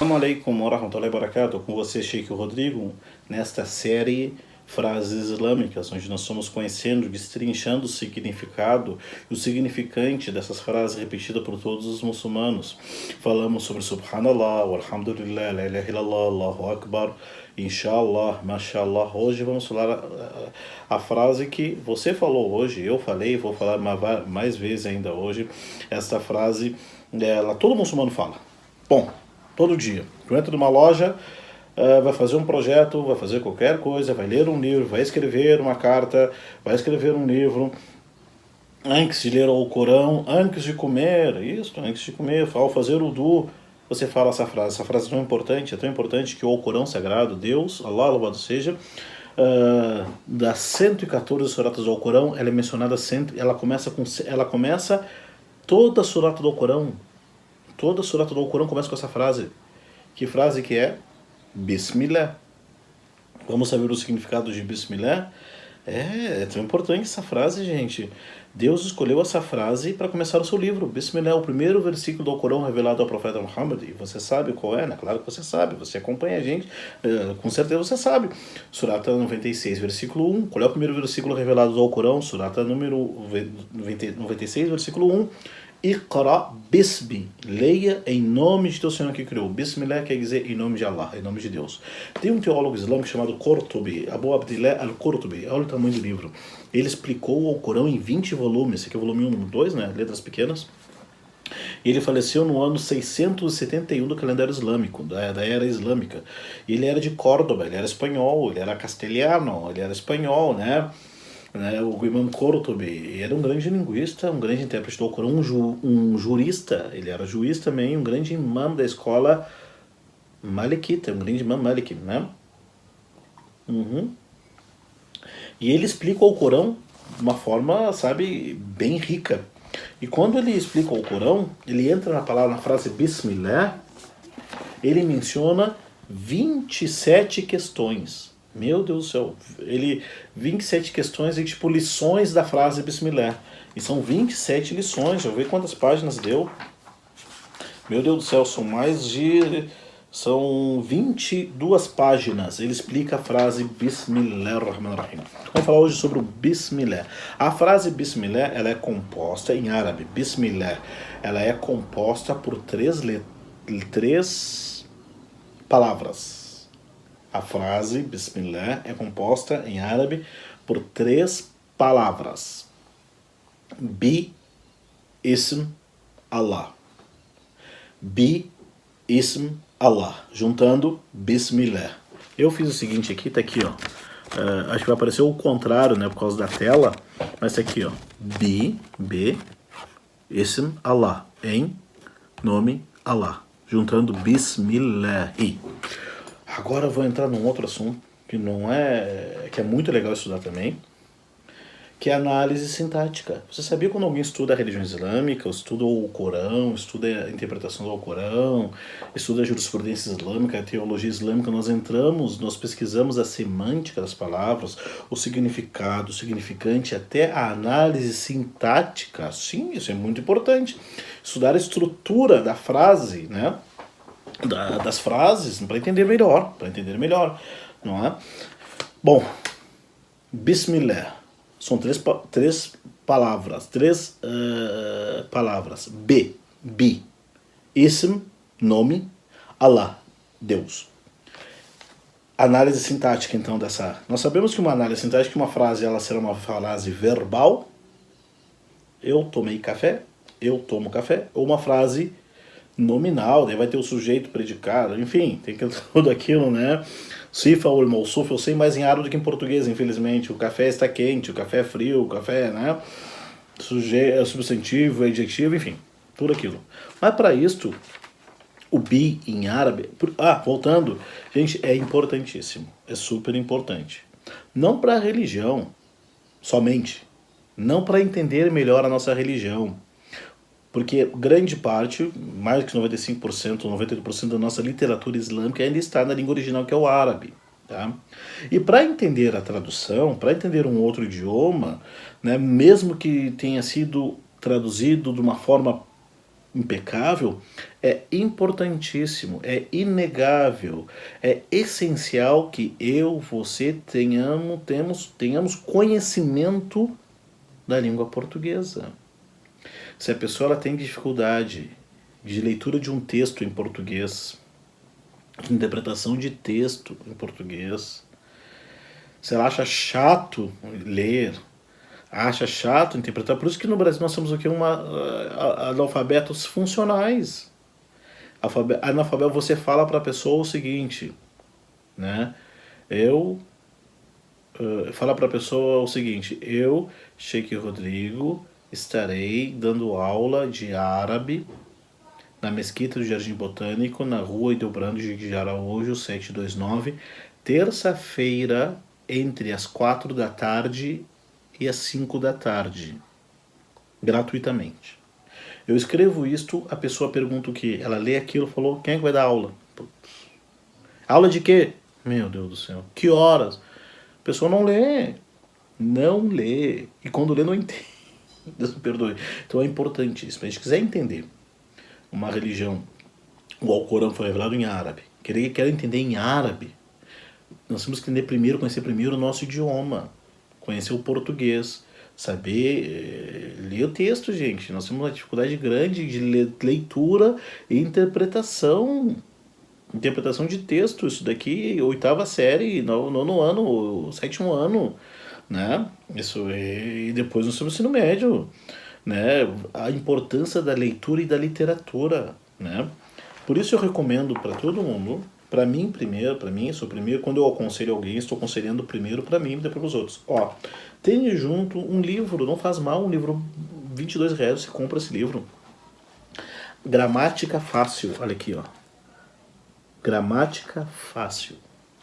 Assalamu alaikum wa rahmatullahi wa barakatuh, com você, Sheikh Rodrigo, nesta série Frases Islâmicas, onde nós estamos conhecendo, destrinchando o significado e o significante dessas frases repetidas por todos os muçulmanos. Falamos sobre Subhanallah, Walhamdulillah, La ilaha illallah, Allahu Akbar, Inshallah, Mashallah. Hoje vamos falar a frase que você falou hoje, eu falei, vou falar mais vezes ainda hoje. Esta frase, todo muçulmano fala. Bom, todo dia. Tu entra numa loja, vai fazer um projeto, vai fazer qualquer coisa, vai ler um livro, vai escrever uma carta, vai escrever um livro, antes de ler o Corão, antes de comer, antes de comer, ao fazer o wudu, você fala essa frase. Essa frase é tão importante que o Corão Sagrado, Deus, Allah, louvado seja, das 114 suratas do Alcorão, ela é mencionada sempre, ela começa toda a surata do Alcorão. Toda a surata do Alcorão começa com essa frase. Que frase que é? Bismillah. Vamos saber o significado de Bismillah? É tão importante essa frase, gente. Deus escolheu essa frase para começar o seu livro. Bismillah é o primeiro versículo do Alcorão revelado ao profeta Muhammad. E você sabe qual é, né? Claro que você sabe. Você acompanha a gente. Com certeza você sabe. Surata 96, versículo 1. Qual é o primeiro versículo revelado do Alcorão? Surata número 96, versículo 1. Iqra bismi, leia em nome de teu Senhor que criou. Bismillah quer dizer em nome de Allah, em nome de Deus. Tem um teólogo islâmico chamado Qurtubi, Abu Abdillah al-Qurtubi, olha o tamanho do livro. Ele explicou o Corão em 20 volumes, esse aqui é o volume 1, 2, né, letras pequenas. E ele faleceu no ano 671 do calendário islâmico, da era islâmica. Ele era de Córdoba, ele era espanhol, ele era castelhano, ele era espanhol, né? O Imam Qurtubi era um grande linguista, um grande intérprete do Alcorão, um jurista, ele era juiz também, um grande imam da escola Malikita, um grande imam Maliki, né? E ele explica o Alcorão de uma forma, sabe, bem rica. E quando ele explica o Alcorão, ele entra na frase Bismillah, ele menciona 27 questões. Meu Deus do céu, 27 questões e tipo lições da frase Bismillah. E são 27 lições, deixa eu ver quantas páginas deu. Meu Deus do céu, são 22 páginas. Ele explica a frase Bismillahirrahmanirrahim. Vamos falar hoje sobre o Bismillah. A frase Bismillah, ela é composta em árabe. Bismillah, ela é composta por três palavras. A frase Bismillah é composta em árabe por 3 palavras. Bi, ism, Allah. Bi, ism, Allah. Juntando Bismillah. Eu fiz o seguinte aqui, tá aqui, ó. Acho que vai aparecer o contrário, né, por causa da tela. Mas tá aqui, ó. Bi, ism, Allah. Em nome Allah. Juntando Bismillah. Agora eu vou entrar num outro assunto que é muito legal estudar também, que é a análise sintática. Você sabia quando alguém estuda a religião islâmica, estuda o Corão, estuda a interpretação do Alcorão, estuda a jurisprudência islâmica, a teologia islâmica, nós pesquisamos a semântica das palavras, o significado, o significante, até a análise sintática. Sim, isso é muito importante. Estudar a estrutura da frase, né? Das frases, para entender melhor, não é? Bom, Bismillah, são três palavras, Bi, ism, nome, Allah, Deus. Análise sintática, então, nós sabemos que uma análise sintática, uma frase, ela será uma frase verbal, eu tomei café, eu tomo café, ou uma frase nominal, daí vai ter o sujeito, predicado, enfim, tem tudo aquilo, né? Sifa ou Mawsuf, eu sei mais em árabe do que em português, infelizmente. O café está quente, o café é frio, o café, né? Substantivo, adjetivo, enfim, tudo aquilo. Mas para isto, o bi em árabe... voltando, gente, é importantíssimo, é super importante. Não para a religião, somente. Não para entender melhor a nossa religião. Porque grande parte, mais que 95%, 98% da nossa literatura islâmica ainda está na língua original, que é o árabe. Tá? E para entender a tradução, para entender um outro idioma, né, mesmo que tenha sido traduzido de uma forma impecável, é importantíssimo, é inegável, é essencial que eu, você tenhamos conhecimento da língua portuguesa. Se a pessoa ela tem dificuldade de leitura de um texto em português, de interpretação de texto em português, se ela acha chato ler, acha chato interpretar, por isso que no Brasil nós temos aqui analfabetos funcionais. Analfabeto, você fala para a pessoa o seguinte, né? Fala para a pessoa o seguinte: eu, Sheikh Rodrigo, estarei dando aula de árabe na Mesquita do Jardim Botânico, na rua Ideobrando de Araújo, 729, terça-feira, entre as 4 da tarde e as 5 da tarde, gratuitamente. Eu escrevo isto, a pessoa pergunta o quê? Ela lê aquilo, falou, quem é que vai dar aula? Aula de quê? Meu Deus do céu, que horas? A pessoa não lê. Não lê. E quando lê, não entende. Deus me perdoe. Então é importantíssimo. Se a gente quiser entender uma religião, o Alcorão foi revelado em árabe. Quero entender em árabe, nós temos que conhecer primeiro o nosso idioma. Conhecer o português. Saber ler o texto, gente. Nós temos uma dificuldade grande de leitura e interpretação. Interpretação de texto, isso daqui, 8ª série, 9º ano, 7º ano, né? Isso e depois no ensino médio, né? A importância da leitura e da literatura, né? Por isso eu recomendo para todo mundo, para mim primeiro, quando eu aconselho alguém, estou aconselhando primeiro para mim e depois para os outros. Ó, tenha junto um livro, não faz mal, um livro, R$22, você compra esse livro. Gramática Fácil, olha aqui, ó. Gramática Fácil.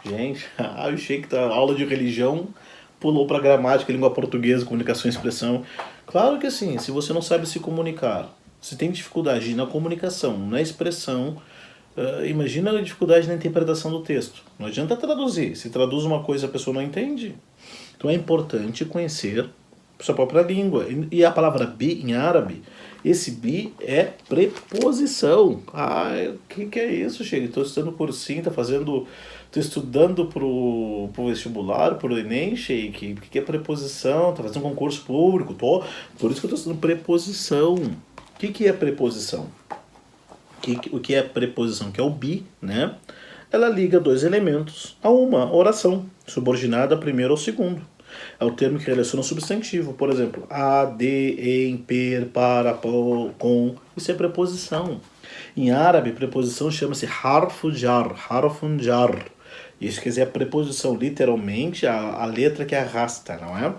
Gente, eu achei que da aula de religião pulou para gramática, língua portuguesa, comunicação e expressão. Claro que assim, se você não sabe se comunicar, se tem dificuldade na comunicação, na expressão, imagina a dificuldade na interpretação do texto. Não adianta traduzir. Se traduz uma coisa a pessoa não entende. Então é importante conhecer sua própria língua. E a palavra bi em árabe, esse bi é preposição. O que é isso, Chega? Estou estudando cursinho, estou estudando pro vestibular, pro Enem, Sheik. O que é preposição? Estou fazendo um concurso público. Por isso que eu estou estudando preposição. O que é preposição? O que é preposição? Que é o bi, né? Ela liga dois elementos a uma oração, subordinada a primeiro ou segundo. É o termo que relaciona o substantivo. Por exemplo, a, de, em, per, para, com. Isso é preposição. Em árabe, preposição chama-se harfun jar. Isso quer dizer a preposição, literalmente, a letra que arrasta, não é?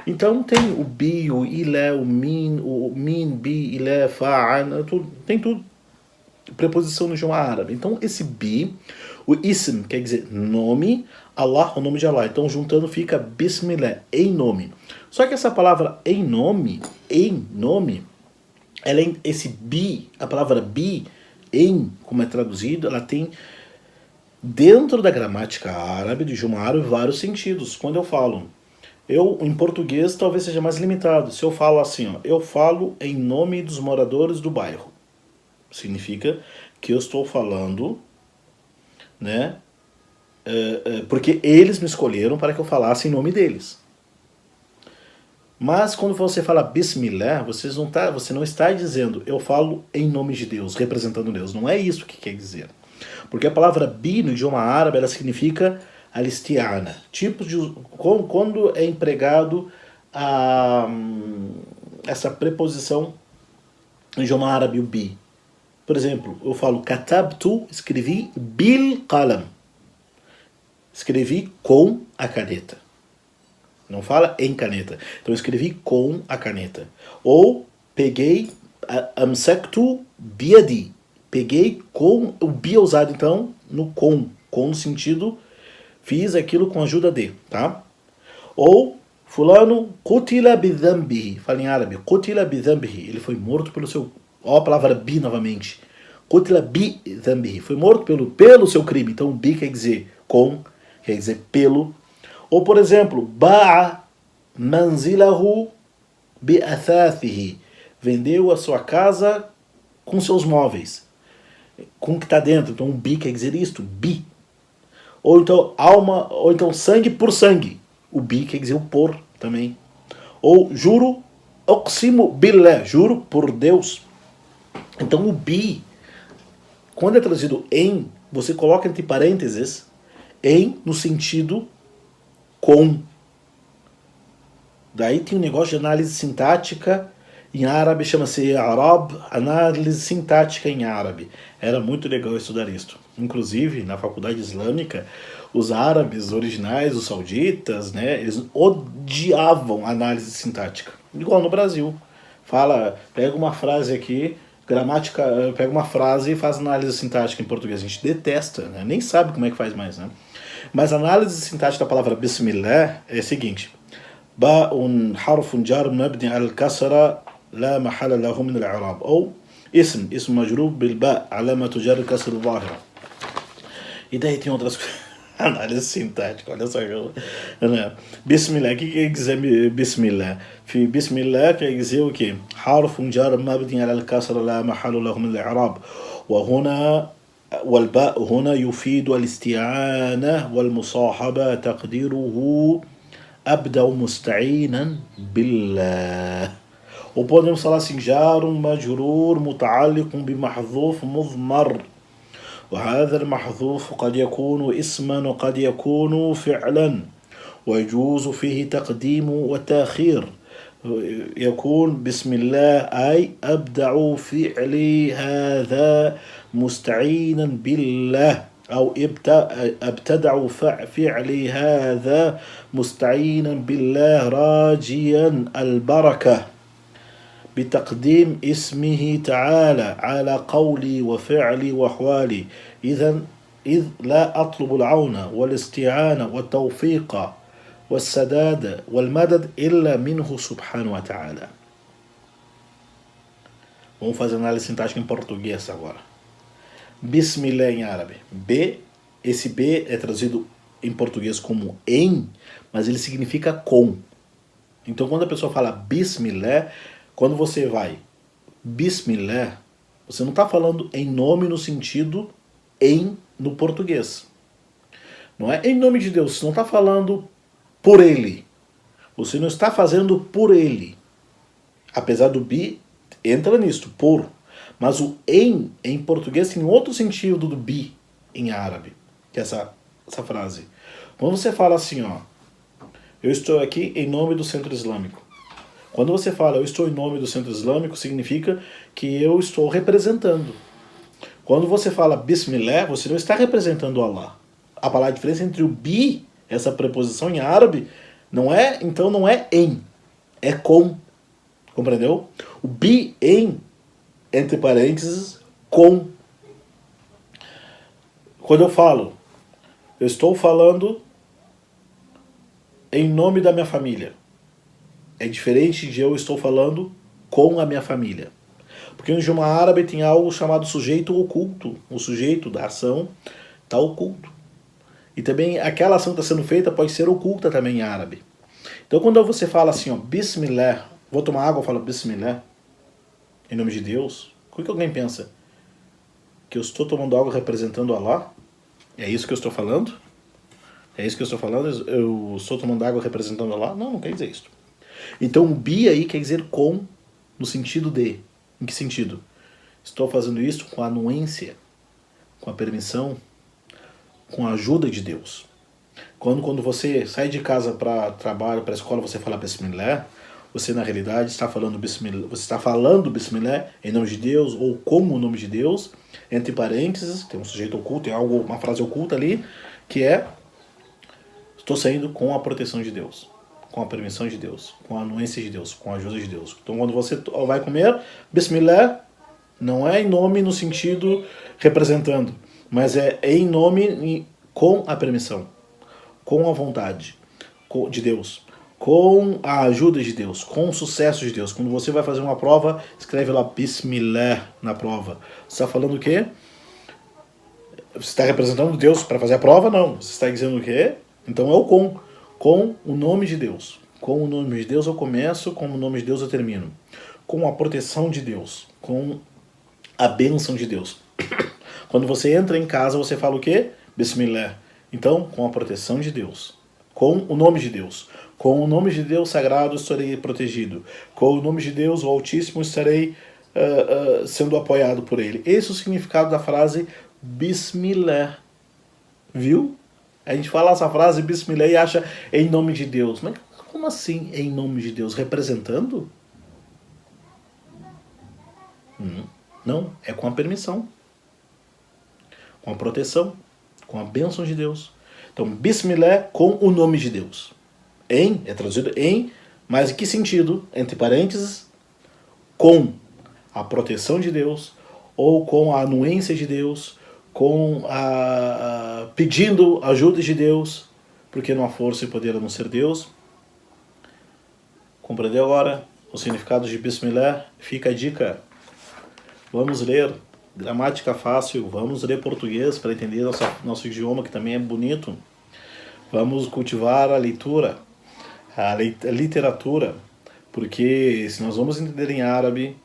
Então tem o bi, o ilé, o min, bi, ilé, fa'an, tem tudo. Preposição no idioma árabe. Então esse bi, o ism, quer dizer nome, Allah, o nome de Allah. Então juntando fica Bismillah, em nome. Só que essa palavra em nome, esse bi, a palavra bi, em, como é traduzido, ela tem dentro da gramática árabe, do idioma árabe, vários sentidos. Quando eu falo, em português talvez seja mais limitado. Se eu falo assim, ó, eu falo em nome dos moradores do bairro. Significa que eu estou falando, né? Porque eles me escolheram para que eu falasse em nome deles. Mas quando você fala Bismillah, você não está dizendo eu falo em nome de Deus, representando Deus. Não é isso que quer dizer. Porque a palavra bi no idioma árabe ela significa alistiana. Quando é empregado essa preposição no idioma árabe, o bi. Por exemplo, eu falo katabtu, escrevi bil qalam. Escrevi com a caneta. Não fala em caneta. Então eu escrevi com a caneta. Ou peguei amsaktu biadi. Peguei com o bi usado então no com no sentido fiz aquilo com a ajuda de, tá? Ou fulano qutila bidhambihi. Fala em árabe, qutila bidhambihi. Ele foi morto pelo seu. Ó a palavra bi novamente. Qutila bidhambihi. Foi morto pelo seu crime. Então bi quer dizer com, quer dizer pelo. Ou por exemplo, ba'a manzilahu bi'athathihi. Vendeu a sua casa com seus móveis, com o que está dentro. Então, bi quer dizer isto, bi. Ou então, alma, ou então sangue por sangue. O bi quer dizer o por também. Ou juro, oximo billah, juro por Deus. Então, o bi, quando é traduzido em, você coloca entre parênteses, em no sentido com. Daí tem um negócio de análise sintática, em árabe chama-se Arab, análise sintática em árabe. Era muito legal estudar isso. Inclusive, na faculdade islâmica, os árabes originais, os sauditas, né, eles odiavam análise sintática. Igual no Brasil. Fala, pega uma frase aqui, gramática, pega uma frase e faz análise sintática em português. A gente detesta, né? Nem sabe como é que faz mais, né? Mas a análise sintática da palavra Bismillah é a seguinte: باء حرف جار مبني على الكسرة لا محل له من الإعراب أو اسم مجرور بالباء علامة جر الكسر الظاهرة. E daí tem outras coisas. Análise sintática, olha só. Bismillah, o que quer dizer Bismillah? Bismillah quer dizer o quê? حرف جار مبني على الكسرة لا محل له من الإعراب وهنا والباء هنا يفيد الاستعانة والمصاحبة تقديره أبدأ مستعينا بالله. Ou podemos falar assim: جار مجرور متعلق بمحذوف مضمر وهذا المحذوف قد يكون اسما وقد يكون فعلا ويجوز فيه تقديم وتأخير. يكون بسم الله أي أبدأ فعلي هذا مستعينا بالله أو أبتدع فعلي هذا مستعينا بالله راجيا البركة بتقديم اسمه تعالى على قولي وفعلي وأحوالي. إذ لا أطلب العون والاستعانة والتوفيق والسداد والمدد إلا منه سبحانه وتعالى. Vamos fazer análise sintática em português agora. Bismillah em árabe. Esse B é traduzido em português como em, mas ele significa com. Então quando a pessoa fala Bismillah, quando você vai Bismillah, você não está falando em nome no sentido em no português. Não é em nome de Deus, você não está falando por ele. Você não está fazendo por ele. Apesar do bi, entra nisto, por. Mas o em português tem outro sentido do bi em árabe, que é essa frase. Quando você fala assim, ó, eu estou aqui em nome do Centro Islâmico. Quando você fala eu estou em nome do Centro Islâmico, significa que eu estou representando. Quando você fala Bismillah, você não está representando Allah. A palavra diferença entre o bi, essa preposição em árabe, não é em, é com. Compreendeu? O bi em, entre parênteses, com. Quando eu falo, eu estou falando em nome da minha família. É diferente de eu estou falando com a minha família. Porque no idioma árabe tem algo chamado sujeito oculto. O sujeito da ação está oculto. E também aquela ação que está sendo feita pode ser oculta também em árabe. Então quando você fala assim, ó, Bismillah, vou tomar água, eu falo Bismillah, em nome de Deus, o que alguém pensa? Que eu estou tomando água representando Allah? É isso que eu estou falando? É isso que eu estou falando? Eu estou tomando água representando Allah? Não, não quer dizer isso. Então o bi aí quer dizer com, no sentido de. Em que sentido? Estou fazendo isso com a anuência, com a permissão, com a ajuda de Deus. Quando você sai de casa para trabalho, para a escola, você fala Bismillah, você na realidade está falando Bismillah, você está falando Bismillah em nome de Deus ou como o nome de Deus, entre parênteses, tem um sujeito oculto, tem algo, uma frase oculta ali, que é: estou saindo com a proteção de Deus, com a permissão de Deus, com a anuência de Deus, com a ajuda de Deus. Então quando você vai comer, Bismillah não é em nome no sentido representando, mas é em nome com a permissão, com a vontade de Deus, com a ajuda de Deus, com o sucesso de Deus. Quando você vai fazer uma prova, escreve lá Bismillah na prova. Você está falando o quê? Você está representando Deus para fazer a prova? Não. Você está dizendo o quê? Então é o com o nome de Deus. Com o nome de Deus eu começo, com o nome de Deus eu termino. Com a proteção de Deus, com a bênção de Deus. Quando você entra em casa, você fala o quê? Bismillah. Então, com a proteção de Deus, com o nome de Deus. Com o nome de Deus sagrado estarei protegido. Com o nome de Deus, o Altíssimo, estarei sendo apoiado por Ele. Esse é o significado da frase Bismillah. Viu? A gente fala essa frase Bismillah e acha em nome de Deus. Mas como assim em nome de Deus? Representando? Não, é com a permissão, com a proteção, com a bênção de Deus. Então, Bismillah com o nome de Deus. Em, é traduzido em, mas em que sentido? Entre parênteses, com a proteção de Deus, ou com a anuência de Deus, com pedindo ajuda de Deus, porque não há força e poder a não ser Deus. Compreendeu agora o significado de Bismillah? Fica a dica. Vamos ler gramática fácil, vamos ler português para entender nosso idioma, que também é bonito. Vamos cultivar a leitura, a literatura, porque se nós vamos entender em árabe,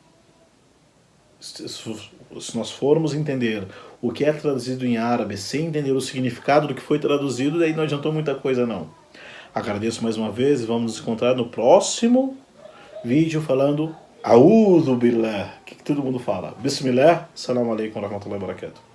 se nós formos entender o que é traduzido em árabe sem entender o significado do que foi traduzido, daí não adiantou muita coisa não. Agradeço mais uma vez e vamos nos encontrar no próximo vídeo falando A'udhu Billah, que todo mundo fala. Bismillah, Assalamu alaikum wa rahmatullahi wa barakatuh.